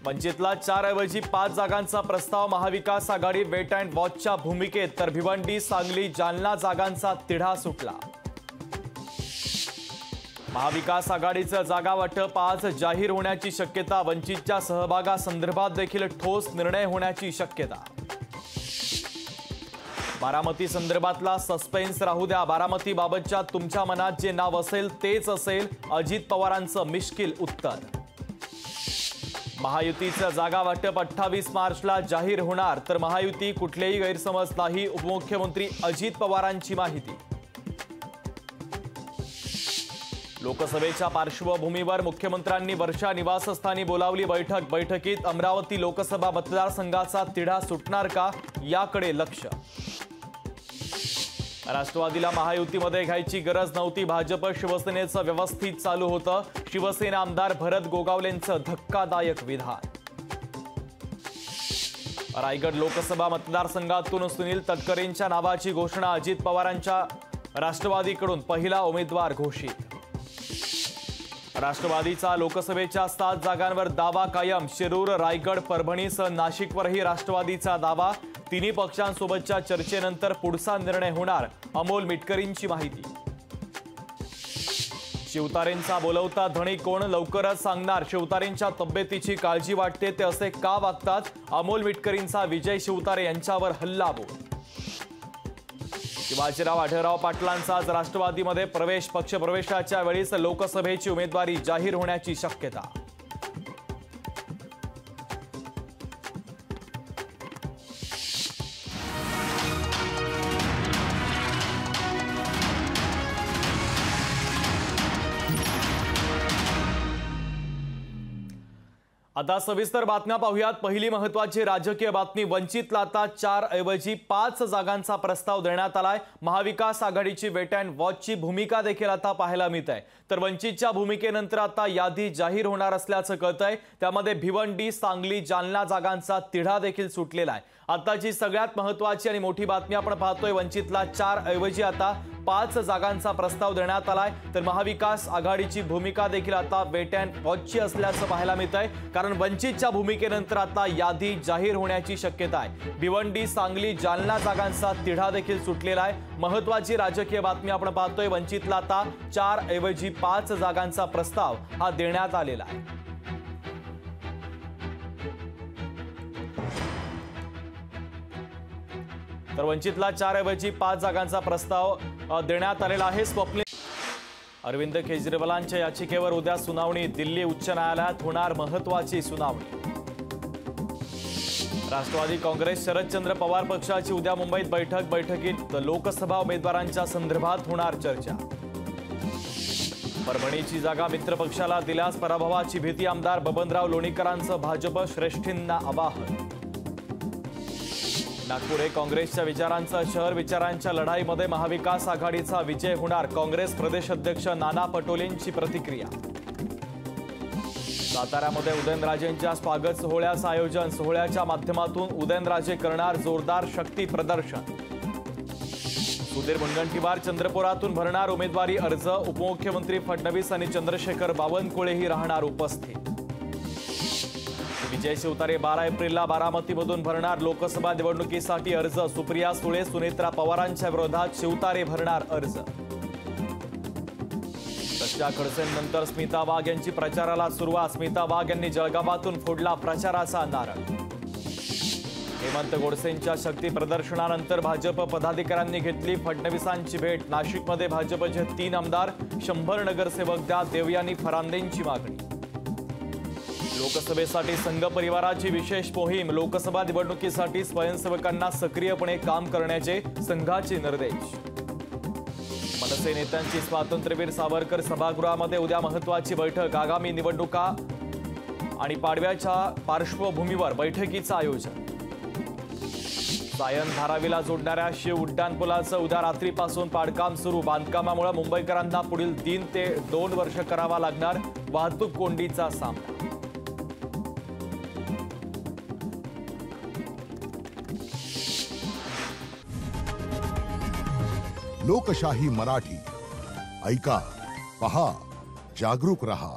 वंचितला 4 ऐवजी 5 जागांचा प्रस्ताव महाविकास आघाडी वेट अँड वॉचच्या भूमिकेत तर भिवंडी, सांगली, जालना जागांचा तिढा सुटला। महाविकास आघाडीचं जागा वाटप आज जाहीर होण्याची शक्यता, वंचितच्या सहभागासंदर्भात देखील ठोस निर्णय होण्याची शक्यता। बारामती संदर्भातला सस्पेन्स राहू द्या, बारामतीबाबतच्या तुमच्या मनात जे नाव असेल तेच असेल, अजित पवारांचं मिश्किल उत्तर। महायुतीचं जागा वाटप 28 मार्चला जाहीर होणार, तर महायुती कुठलेही गैरसमज नाही, उपमुख्यमंत्री अजित पवारांची माहिती। लोकसभेच्या पार्श्वभूमीवर मुख्यमंत्र्यांनी वर्षा निवासस्थानी बोलावली बैठक, बैठकीत अमरावती लोकसभा मतदारसंघाचा तिढा सुटणार का, याकडे लक्ष। राष्ट्रवादीला महायुतीमध्ये घ्यायची गरज नव्हती, भाजप शिवसेनेचं व्यवस्थित चालू होतं, शिवसेना आमदार भरत गोगावलेंचं धक्कादायक विधान। रायगड लोकसभा मतदारसंघातून सुनील तटकरेंच्या नावाची घोषणा, अजित पवारांच्या राष्ट्रवादीकडून पहिला उमेदवार घोषित। राष्ट्रवादीचा लोकसभेच्या 7 जागांवर दावा कायम, शिरूर, रायगड, परभणीसह नाशिकवरही राष्ट्रवादीचा दावा, तिन्ही पक्षांसोबतच्या चर्चेनंतर पुढचा निर्णय होणार, अमोल मिटकरींची माहिती। शिवतारेंचा बोलवता धणी कोण, लवकरच सांगणार, शिवतारेंच्या तब्येतीची काळजी वाटते ते असे का वागतात, अमोल मिटकरींचा विजय शिवतारे यांच्यावर हल्लाबोल। शिवाजीराव आढळराव पाटलांचा आज राष्ट्रवादीमध्ये प्रवेश, पक्षप्रवेशाच्या वेळीच लोकसभेची उमेदवारी जाहीर होण्याची शक्यता। आता सविस्तर बातम्या पाहूयात। पहिली महत्त्वाची राजकीय बातमी, वंचितला आता 4 ऐवजी 5 जागांचा प्रस्ताव देण्यात आलाय। महाविकास आघाडीची वेट अँड वॉचची भूमिका देखील आता पाहायला मिळत आहे, तर वंचितच्या भूमिकेनंतर आता यादी जाहीर होणार असल्याचं कळतंय। त्यामध्ये भिवंडी, सांगली, जालना जागांचा तिढा देखील सुटलेला आहे। आताची सगळ्यात महत्त्वाची आणि मोठी बातमी आपण पाहतोय, वंचितला 4 ऐवजी आता 5 जागांचा प्रस्ताव देण्यात आलाय, तर महाविकास आघाडीची भूमिका देखील आता वेट अँड वॉचची असल्याचं पाहायला मिळतंय, कारण वंचितच्या भूमिकेनंतर आता यादी जाहीर होण्याची शक्यता आहे। भिवंडी, सांगली, जालना जागांचा तिढा देखील सुटलेला आहे। महत्त्वाची राजकीय बातमी आपण पाहतोय, वंचितला आता 4 ऐवजी 5 जागांचा प्रस्ताव हा देण्यात आलेला आहे। तर वंचितला 4 ऐवजी 5 जागांचा प्रस्ताव देण्यात आलेला आहे। स्वप्नील अरविंद केजरीवालांच्या याचिकेवर उद्या सुनावणी, दिल्ली उच्च न्यायालयात होणार महत्त्वाची सुनावणी। राष्ट्रवादी काँग्रेस, शरदचंद्र पवार पक्षाची उद्या मुंबईत बैठक, बैठकीत लोकसभा उमेदवारांच्या संदर्भात होणार चर्चा। परभणीची जागा मित्रपक्षाला दिल्यास पराभवाची भीती, आमदार बबनराव लोणीकरांचं भाजप श्रेष्ठींना आवाहन। नागपूर हे काँग्रेसच्या विचारांचं शहर, विचारांच्या लढाईमध्ये महाविकास आघाडीचा विजय होणार, काँग्रेस प्रदेश अध्यक्ष नाना पटोलेंची प्रतिक्रिया। साताऱ्यामध्ये उदयनराजेंच्या स्वागत सोहळ्याचं आयोजन, सोहळ्याच्या माध्यमातून उदयनराजे करणार जोरदार शक्ती प्रदर्शन। सुधीर मुनगंटीवार चंद्रपुरातून भरणार उमेदवारी अर्ज, उपमुख्यमंत्री फडणवीस आणि चंद्रशेखर बावनकुळेही राहणार उपस्थित। विजय शिवतारे 12 एप्रिलला बारामतीमधून भरणार लोकसभा निवडणुकीसाठी अर्ज, सुप्रिया सुळे, सुनेत्रा पवारांच्या विरोधात शिवतारे भरणार अर्ज। सध्या खडसेंनंतर स्मिता वाघ यांची प्रचाराला सुरुवात, स्मिता वाघ यांनी जळगावातून फोडला प्रचाराचा नारळ। हेमंत गोडसेंच्या शक्ती प्रदर्शनानंतर भाजप पदाधिकाऱ्यांनी घेतली फडणवीसांची भेट, नाशिकमध्ये भाजपचे 3 आमदार, 100 नगरसेवक द्या, देवयानी फरांदेंची मागणी। लोकसभेसाठी संघ परिवाराची विशेष मोहीम, लोकसभा निवडणुकीसाठी स्वयंसेवकांना सक्रियपणे काम करण्याचे संघाचे निर्देश। मनसे नेत्यांची स्वातंत्र्यवीर सावरकर सभागृहामध्ये उद्या महत्त्वाची बैठक, आगामी निवडणुका आणि पाडव्याच्या पार्श्वभूमीवर बैठकीचं आयोजन। सायन धारावीला जोडणाऱ्या शिव उड्डाणपुलाचं उद्या रात्रीपासून पाडकाम सुरू, बांधकामामुळे मुंबईकरांना पुढील 3 ते 2 वर्ष करावा लागणार वाहतूक कोंडीचा सामना। लोकशाही मराठी ऐका, पहा, जागरूक रहा।